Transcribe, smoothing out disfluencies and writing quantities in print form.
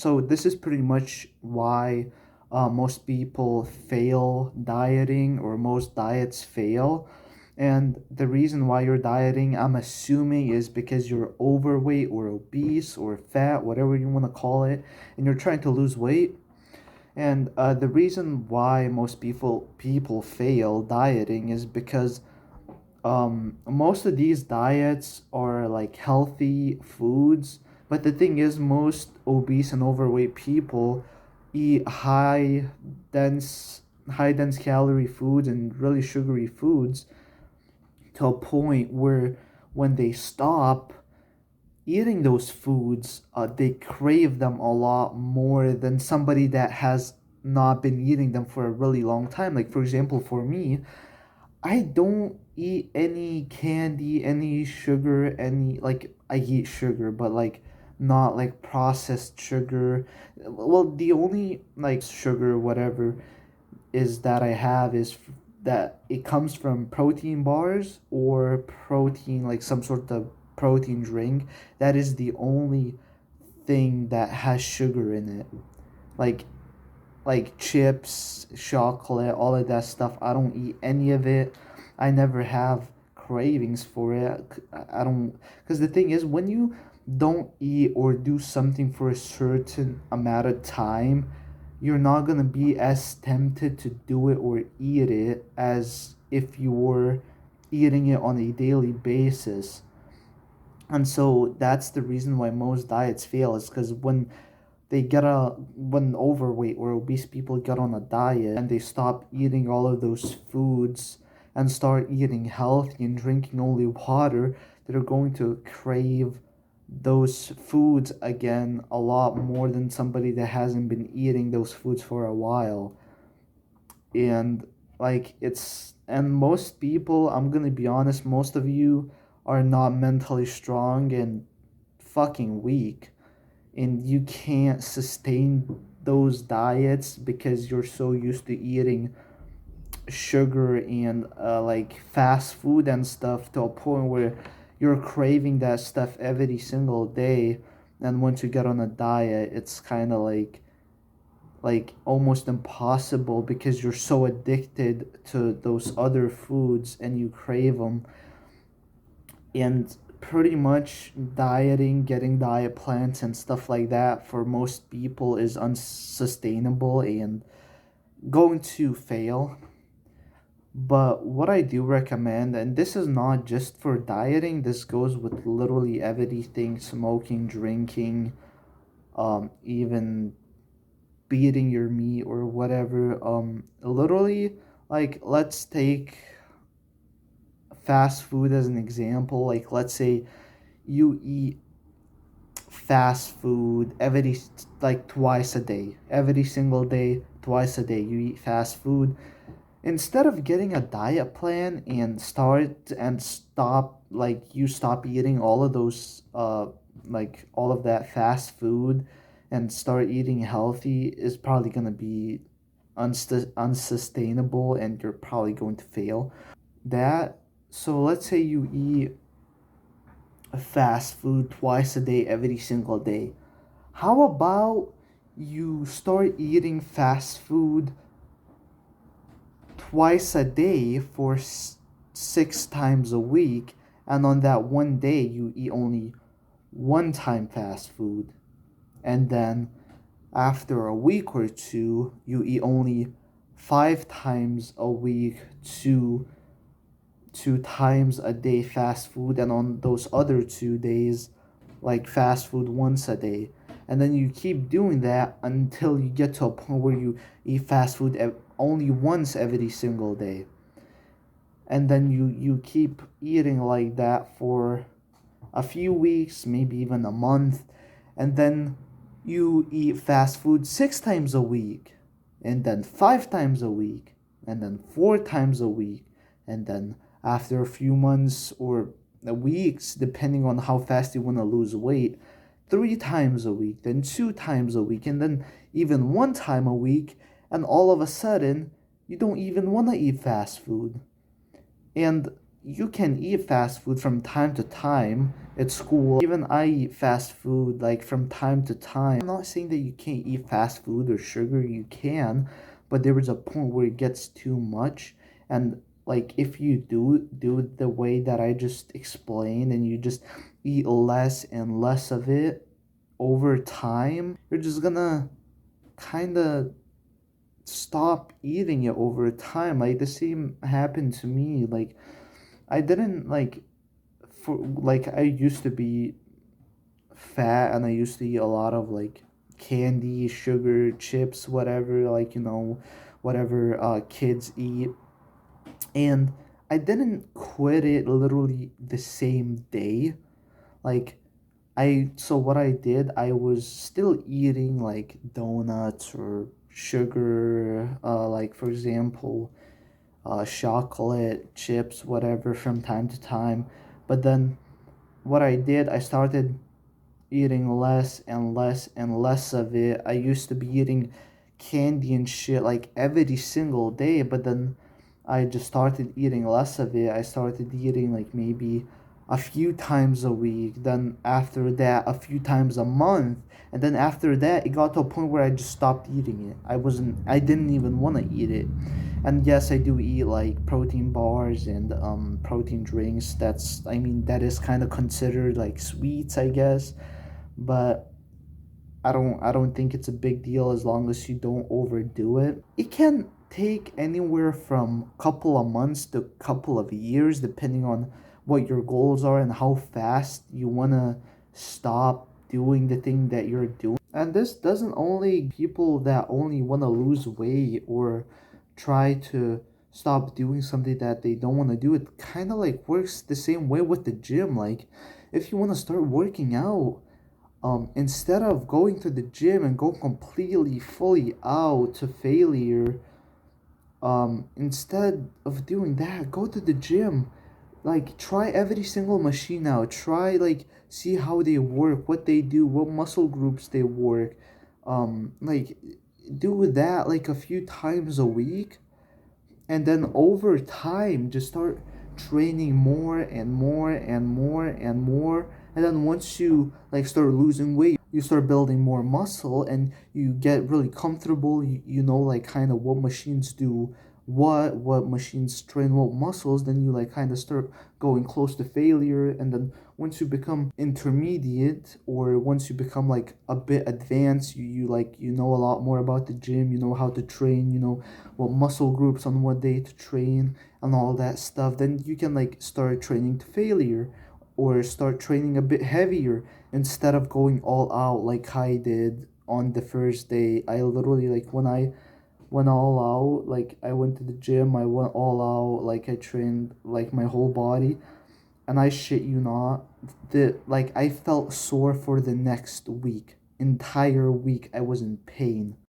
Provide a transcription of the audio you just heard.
so this is pretty much why most people fail dieting, or most diets fail. And the reason why you're dieting, I'm assuming, is because you're overweight or obese or fat, whatever you want to call it, and you're trying to lose weight. And the reason why most people fail dieting is because most of these diets are like healthy foods, but the thing is, most obese and overweight people eat dense high dense calorie foods and really sugary foods, to a point where when they stop eating those foods, they crave them a lot more than somebody that has not been eating them for a really long time. Like, for example, for me, I don't eat any candy, any sugar, any, like, I eat sugar, but like not like processed sugar. Well, the only like sugar, whatever, is that I have is that it comes from protein bars or protein, like some sort of protein drink. That is the only thing that has sugar in it. Like chips, chocolate, all of that stuff. I don't eat any of it. I never have cravings for it. I don't, because the thing is, when you don't eat or do something for a certain amount of time, you're not gonna be as tempted to do it or eat it as if you were eating it on a daily basis. And so that's the reason why most diets fail, is because when overweight or obese people get on a diet and they stop eating all of those foods and start eating healthy and drinking only water, they're going to crave those foods again a lot more than somebody that hasn't been eating those foods for a while. And like, and most people, I'm gonna be honest, most of you are not mentally strong and fucking weak, and you can't sustain those diets because you're so used to eating sugar and like fast food and stuff, to a point where you're craving that stuff every single day. And once you get on a diet, it's kind of like almost impossible, because you're so addicted to those other foods and you crave them. And pretty much dieting, getting diet plans and stuff like that, for most people is unsustainable and going to fail. But what I do recommend, and this is not just for dieting, this goes with literally everything: smoking, drinking, even beating your meat or whatever. Literally, like, let's take fast food as an example. Like, let's say you eat fast food like twice a day, every single day, twice a day you eat fast food. Instead of getting a diet plan and you stop eating all of those like all of that fast food and start eating healthy, is probably going to be unsustainable, and you're probably going to fail that. So let's say you eat fast food twice a day, every single day. How about you start eating fast food twice a day for 6 times a week, and on that one day you eat only one time fast food, and then after a week or two you eat only 5 times a week, two times a day fast food, and on those other 2 days, like, fast food once a day. And then you keep doing that until you get to a point where you eat fast food only once every single day. And then you keep eating like that for a few weeks, maybe even a month, and then you eat fast food 6 times a week, and then 5 times a week, and then 4 times a week, and then after a few months or weeks, depending on how fast you want to lose weight, 3 times a week, then 2 times a week, and then even one time a week, and all of a sudden you don't even want to eat fast food. And you can eat fast food from time to time at school. Even I eat fast food like from time to time. I'm not saying that you can't eat fast food or sugar, you can, but there is a point where it gets too much. And like if you do it the way that I just explained and you just eat less and less of it over time, you're just gonna kind of stop eating it over time. Like the same happened to me. Like I didn't like for like I used to be fat and I used to eat a lot of like candy, sugar, chips, whatever, like whatever kids eat. And I didn't quit it literally the same day. Like so what I did, I was still eating like donuts or sugar, like for example, chocolate, chips, whatever from time to time. But then what I did, I started eating less and less and less of it. I used to be eating candy and shit like every single day, but then I just started eating less of it. I started eating like maybe a few times a week, then after that a few times a month, and then after that it got to a point where I just stopped eating it. I didn't even want to eat it. And yes, I do eat like protein bars and protein drinks. I mean that is kind of considered like sweets, I guess, but I don't think it's a big deal as long as you don't overdo it. It can take anywhere from couple of months to couple of years depending on what your goals are and how fast you want to stop doing the thing that you're doing. And this doesn't only people that only want to lose weight or try to stop doing something that they don't want to do. It kind of like works the same way with the gym. Like if you want to start working out, instead of going to the gym and go completely fully out to failure, instead of doing that, go to the gym, like try every single machine out, try like see how they work, what they do, what muscle groups they work, like do that like a few times a week, and then over time just start training more and more and more and more. And then once you like start losing weight, you start building more muscle and you get really comfortable. You know like kind of what machines do, what machines train what muscles. Then you like kind of start going close to failure. And then once you become intermediate, or once you become like a bit advanced, you like you know a lot more about the gym, you know how to train, you know what muscle groups on what day to train and all that stuff. Then you can like start training to failure or start training a bit heavier instead of going all out like I did on the first day. I literally like when I went all out, like I went to the gym, I went all out, like I trained like my whole body, and I shit you not, the like I felt sore for the next week. Entire week I was in pain.